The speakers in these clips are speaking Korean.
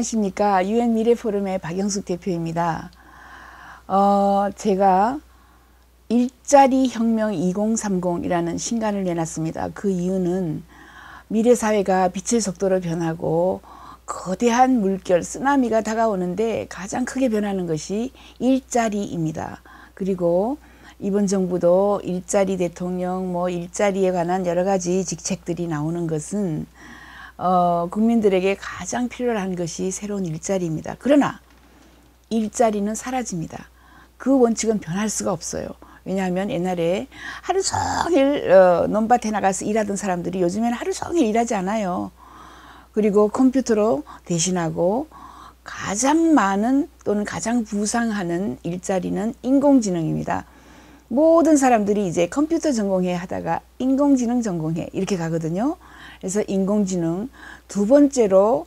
안녕하십니까. UN 미래포럼의 박영숙 대표입니다. 제가 일자리 혁명 2030이라는 신간을 내놨습니다. 그 이유는 미래사회가 빛의 속도로 변하고 거대한 물결, 쓰나미가 다가오는데 가장 크게 변하는 것이 일자리입니다. 그리고 이번 정부도 일자리 대통령, 일자리에 관한 여러 가지 직책들이 나오는 것은 국민들에게 가장 필요한 것이 새로운 일자리입니다. 그러나 일자리는 사라집니다. 그 원칙은 변할 수가 없어요. 왜냐하면 옛날에 하루 종일 논밭에 나가서 일하던 사람들이 요즘에는 하루 종일 일하지 않아요. 그리고 컴퓨터로 대신하고 가장 많은 또는 가장 부상하는 일자리는 인공지능입니다. 모든 사람들이 이제 컴퓨터 전공해 하다가 인공지능 전공해 이렇게 가거든요. 그래서 인공지능, 두 번째로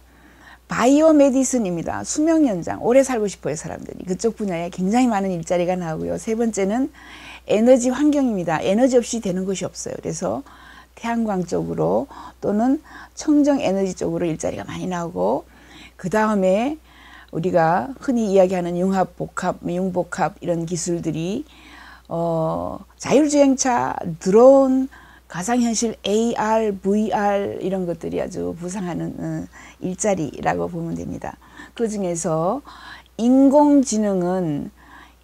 바이오 메디슨입니다. 수명 연장, 오래 살고 싶어요 사람들이. 그쪽 분야에 굉장히 많은 일자리가 나오고요. 세 번째는 에너지 환경입니다. 에너지 없이 되는 것이 없어요. 그래서 태양광 쪽으로 또는 청정 에너지 쪽으로 일자리가 많이 나오고, 그 다음에 우리가 흔히 이야기하는 융합복합, 융복합 이런 기술들이 자율주행차, 드론, 가상현실, AR, VR 이런 것들이 아주 부상하는 일자리라고 보면 됩니다. 그 중에서 인공지능은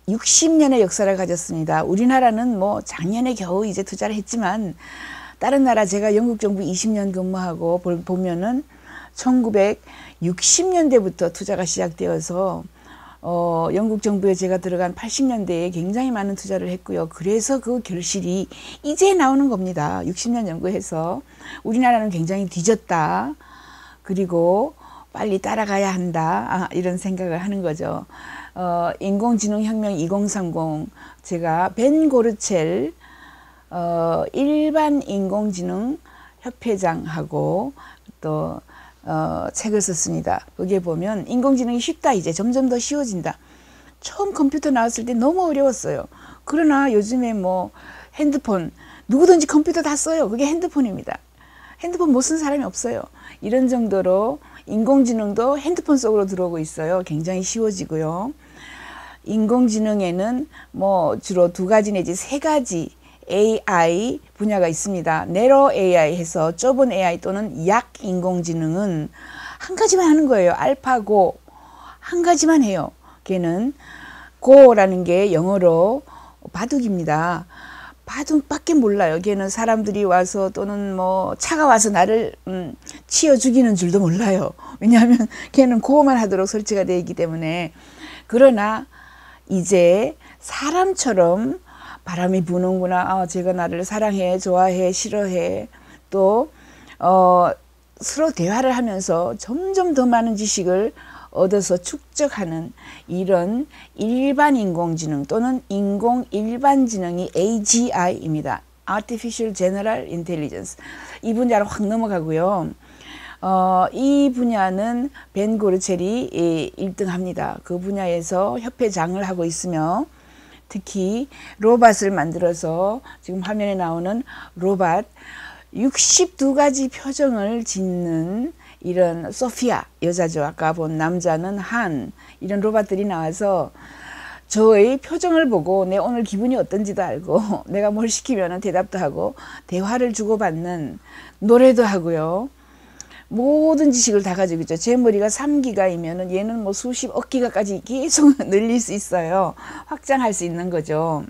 60년의 역사를 가졌습니다. 우리나라는 작년에 겨우 이제 투자를 했지만 다른 나라, 제가 영국 정부 20년 근무하고 보면은 1960년대부터 투자가 시작되어서 영국 정부에 제가 들어간 80년대에 굉장히 많은 투자를 했고요. 그래서 그 결실이 이제 나오는 겁니다. 60년 연구해서 우리나라는 굉장히 뒤졌다. 그리고 빨리 따라가야 한다. 이런 생각을 하는 거죠. 인공지능 혁명 2030, 제가 벤 고르첼 일반 인공지능 협회장하고 또 책을 썼습니다. 거기에 보면 인공지능이 쉽다, 이제 점점 더 쉬워진다. 처음 컴퓨터 나왔을 때 너무 어려웠어요. 그러나 요즘에 핸드폰, 누구든지 컴퓨터 다 써요. 그게 핸드폰입니다. 핸드폰 못 쓴 사람이 없어요. 이런 정도로 인공지능도 핸드폰 속으로 들어오고 있어요. 굉장히 쉬워지고요. 인공지능에는 주로 두 가지 내지 세 가지 AI 분야가 있습니다. 네로 AI 해서 좁은 AI 또는 약 인공지능은 한 가지만 하는 거예요. 알파고 한 가지만 해요. 걔는 고라는 게 영어로 바둑입니다. 바둑밖에 몰라요. 걔는 사람들이 와서 또는 차가 와서 나를 치어 죽이는 줄도 몰라요. 왜냐하면 걔는 고만 하도록 설치가 되어 있기 때문에. 그러나 이제 사람처럼 바람이 부는구나, 쟤가 나를 사랑해, 좋아해, 싫어해, 또 서로 대화를 하면서 점점 더 많은 지식을 얻어서 축적하는 이런 일반 인공지능 또는 인공 일반지능이 AGI입니다. Artificial General Intelligence. 이 분야로 확 넘어가고요. 이 분야는 벤 고르첼이 1등합니다. 그 분야에서 협회장을 하고 있으며, 특히 로봇을 만들어서 지금 화면에 나오는 로봇 62가지 표정을 짓는 이런 소피아, 여자죠. 아까 본 남자는 한, 이런 로봇들이 나와서 저의 표정을 보고 내 오늘 기분이 어떤지도 알고 내가 뭘 시키면 대답도 하고 대화를 주고받는, 노래도 하고요. 모든 지식을 다 가지고 있죠. 제 머리가 3기가이면 얘는 수십억 기가까지 계속 늘릴 수 있어요. 확장할 수 있는 거죠.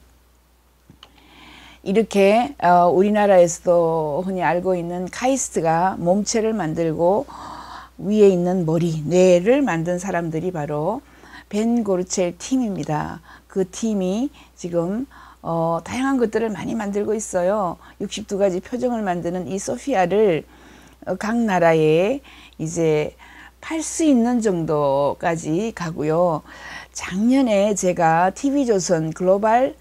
이렇게 우리나라에서도 흔히 알고 있는 카이스트가 몸체를 만들고 위에 있는 머리, 뇌를 만든 사람들이 바로 벤 고르첼 팀입니다. 그 팀이 지금 다양한 것들을 많이 만들고 있어요. 62가지 표정을 만드는 이 소피아를 각 나라에 이제 팔 수 있는 정도까지 가고요. 작년에 제가 TV조선 글로벌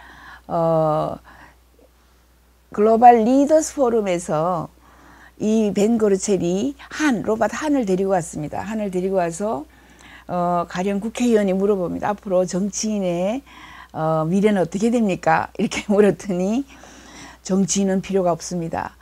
리더스 포럼에서 이 벤 고르첼이 로봇 한을 데리고 왔습니다. 한을 데리고 와서 가령 국회의원이 물어봅니다. 앞으로 정치인의 미래는 어떻게 됩니까? 이렇게 물었더니 정치인은 필요가 없습니다.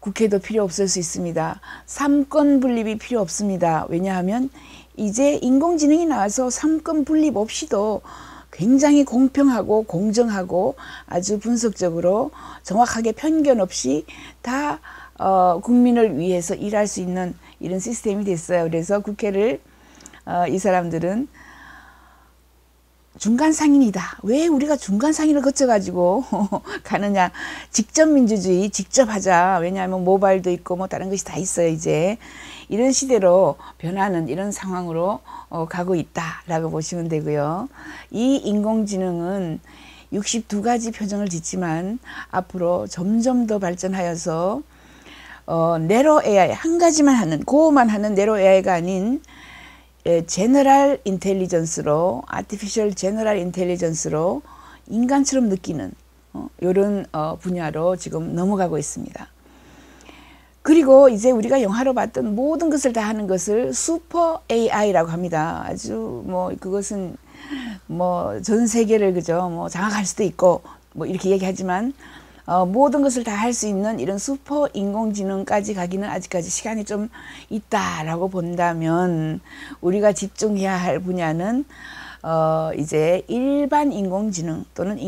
국회도 필요 없을 수 있습니다. 삼권 분립이 필요 없습니다. 왜냐하면 이제 인공지능이 나와서 삼권 분립 없이도 굉장히 공평하고 공정하고 아주 분석적으로 정확하게 편견 없이 다 국민을 위해서 일할 수 있는 이런 시스템이 됐어요. 그래서 국회를 이 사람들은 중간 상인이다. 왜 우리가 중간 상인을 거쳐가지고 가느냐. 직접 민주주의 직접 하자. 왜냐하면 모바일도 있고 뭐 다른 것이 다 있어요. 이제 이런 시대로 변하는 이런 상황으로 가고 있다라고 보시면 되고요. 이 인공지능은 62가지 표정을 짓지만 앞으로 점점 더 발전하여서 내로 AI 한 가지만 하는 고만 하는 내로 AI가 아닌 제너럴 인텔리전스로 아티피셜 제너럴 인텔리전스로 인간처럼 느끼는 이런 분야로 지금 넘어가고 있습니다. 그리고 이제 우리가 영화로 봤던 모든 것을 다 하는 것을 슈퍼 AI라고 합니다. 아주 뭐 그것은 뭐 전 세계를 그죠 뭐 장악할 수도 있고 뭐 이렇게 얘기하지만 모든 것을 다 할 수 있는 이런 슈퍼 인공지능까지 가기는 아직까지 시간이 좀 있다라고 본다면 우리가 집중해야 할 분야는 이제 일반 인공지능 또는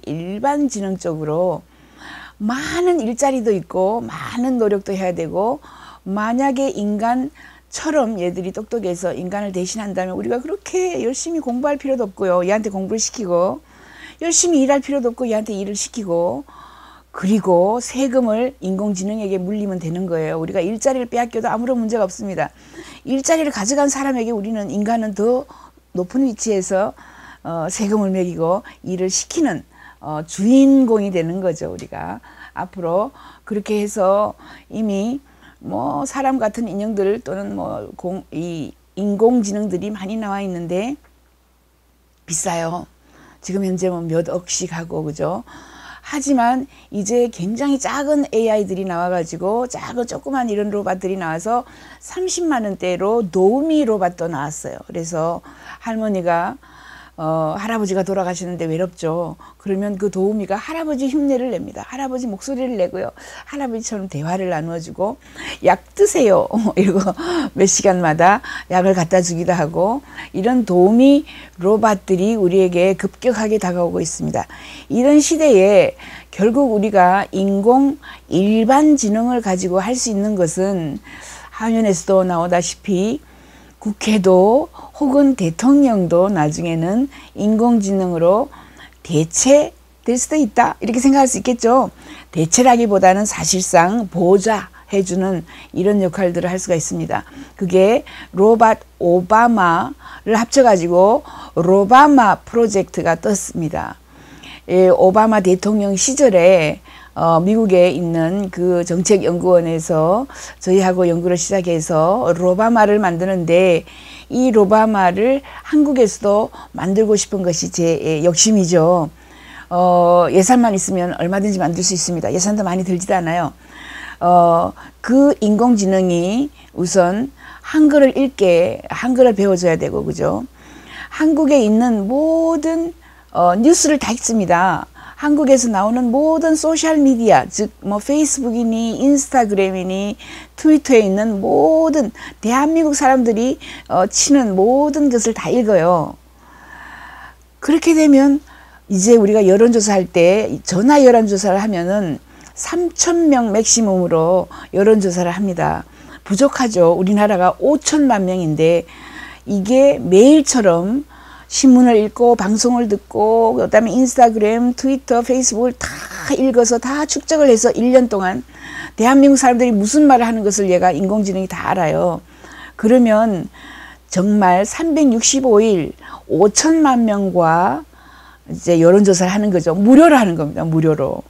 일반지능 쪽으로 많은 일자리도 있고 많은 노력도 해야 되고 만약에 인간처럼 얘들이 똑똑해서 인간을 대신한다면 우리가 그렇게 열심히 공부할 필요도 없고요. 얘한테 공부를 시키고 열심히 일할 필요도 없고 얘한테 일을 시키고 그리고 세금을 인공지능에게 물리면 되는 거예요. 우리가 일자리를 빼앗겨도 아무런 문제가 없습니다. 일자리를 가져간 사람에게 우리는 인간은 더 높은 위치에서 세금을 매기고 일을 시키는 주인공이 되는 거죠. 우리가 앞으로 그렇게 해서 이미 뭐 사람 같은 인형들 또는 뭐 이 인공지능들이 많이 나와 있는데 비싸요. 지금 현재 뭐 몇 억씩 하고 그죠. 하지만 이제 굉장히 작은 AI들이 나와가지고 작은 조그만 이런 로봇들이 나와서 30만 원대로 노우미 로봇도 나왔어요. 그래서 할머니가 할아버지가 돌아가시는데 외롭죠. 그러면 그 도우미가 할아버지 흉내를 냅니다. 할아버지 목소리를 내고요. 할아버지처럼 대화를 나누어주고 약 드세요. 이러고 몇 시간마다 약을 갖다 주기도 하고 이런 도우미 로봇들이 우리에게 급격하게 다가오고 있습니다. 이런 시대에 결국 우리가 일반지능을 가지고 할 수 있는 것은 화면에서도 나오다시피 국회도 혹은 대통령도 나중에는 인공지능으로 대체될 수도 있다 이렇게 생각할 수 있겠죠. 대체라기보다는 사실상 보좌해주는 이런 역할들을 할 수가 있습니다. 그게 로봇 오바마를 합쳐가지고 로바마 프로젝트가 떴습니다. 오바마 대통령 시절에 미국에 있는 그 정책연구원에서 저희하고 연구를 시작해서 로바마를 만드는데 이 로바마를 한국에서도 만들고 싶은 것이 제 욕심이죠. 예산만 있으면 얼마든지 만들 수 있습니다. 예산도 많이 들지도 않아요. 그 인공지능이 우선 한글을 읽게 한글을 배워줘야 되고 그죠. 한국에 있는 모든 뉴스를 다 읽습니다. 한국에서 나오는 모든 소셜미디어, 즉 뭐 페이스북이니 인스타그램이니 트위터에 있는 모든 대한민국 사람들이 치는 모든 것을 다 읽어요. 그렇게 되면 이제 우리가 여론조사할 때 전화 여론조사를 하면은 3,000명 맥시멈으로 여론조사를 합니다. 부족하죠. 우리나라가 5천만 명인데 이게 매일처럼 신문을 읽고 방송을 듣고 그다음에 인스타그램, 트위터, 페이스북을 다 읽어서 다 축적을 해서 1년 동안 대한민국 사람들이 무슨 말을 하는 것을 얘가 인공지능이 다 알아요. 그러면 정말 365일 5천만 명과 이제 여론조사를 하는 거죠. 무료로 하는 겁니다. 무료로.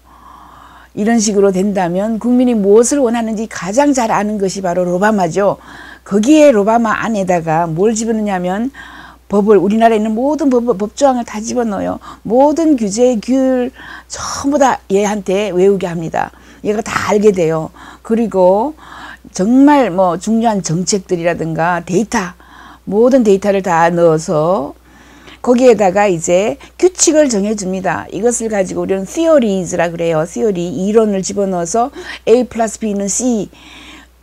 이런 식으로 된다면 국민이 무엇을 원하는지 가장 잘 아는 것이 바로 로바마죠. 거기에 로바마 안에다가 뭘 집어넣냐면 법을 우리나라에 있는 모든 법조항을 다 집어넣어요. 모든 규제, 규율 전부 다 얘한테 외우게 합니다. 얘가 다 알게 돼요. 그리고 정말 뭐 중요한 정책들이라든가 데이터, 모든 데이터를 다 넣어서 거기에다가 이제 규칙을 정해줍니다. 이것을 가지고 우리는 theories라 그래요. theory, 이론을 집어넣어서 A 플러스 B는 C,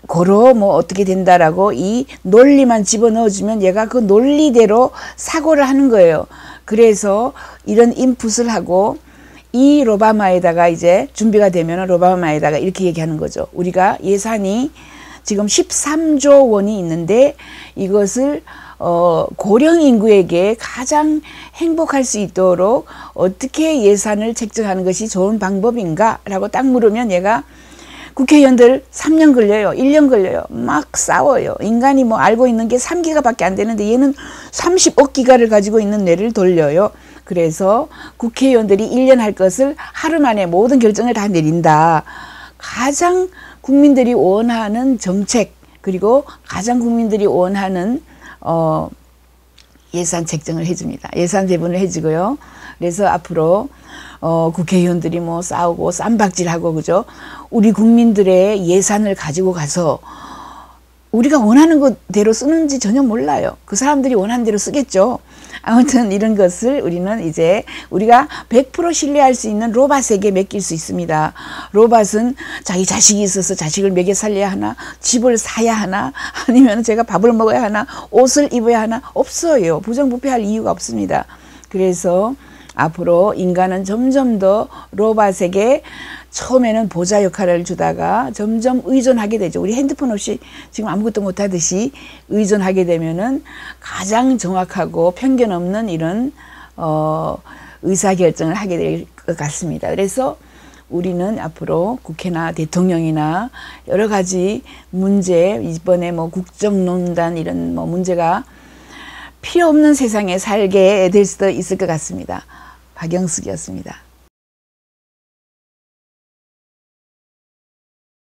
고로 뭐 어떻게 된다라고 이 논리만 집어넣어주면 얘가 그 논리대로 사고를 하는 거예요. 그래서 이런 인풋을 하고 이 로바마에다가 이제 준비가 되면 로바마에다가 이렇게 얘기하는 거죠. 우리가 예산이 지금 13조 원이 있는데 이것을 고령 인구에게 가장 행복할 수 있도록 어떻게 예산을 책정하는 것이 좋은 방법인가? 라고 딱 물으면 얘가 국회의원들 3년 걸려요. 1년 걸려요. 막 싸워요. 인간이 뭐 알고 있는 게 3기가밖에 안 되는데 얘는 30억 기가를 가지고 있는 뇌를 돌려요. 그래서 국회의원들이 1년 할 것을 하루 만에 모든 결정을 다 내린다. 가장 국민들이 원하는 정책 그리고 가장 국민들이 원하는 예산 책정을 해줍니다. 예산 배분을 해주고요. 그래서 앞으로 국회의원들이 뭐 싸우고 쌈박질하고 그죠? 우리 국민들의 예산을 가지고 가서 우리가 원하는 것대로 쓰는지 전혀 몰라요. 그 사람들이 원하는 대로 쓰겠죠. 아무튼 이런 것을 우리는 이제 우리가 100% 신뢰할 수 있는 로봇에게 맡길 수 있습니다. 로봇은 자기 자식이 있어서 자식을 먹여 살려야 하나, 집을 사야 하나, 아니면 제가 밥을 먹어야 하나, 옷을 입어야 하나, 없어요. 부정부패할 이유가 없습니다. 그래서 앞으로 인간은 점점 더 로봇에게 처음에는 보좌 역할을 주다가 점점 의존하게 되죠. 우리 핸드폰 없이 지금 아무것도 못하듯이 의존하게 되면은 가장 정확하고 편견 없는 이런 의사결정을 하게 될 것 같습니다. 그래서 우리는 앞으로 국회나 대통령이나 여러 가지 문제, 이번에 뭐 국정농단 이런 뭐 문제가 필요 없는 세상에 살게 될 수도 있을 것 같습니다. 박영숙이었습니다.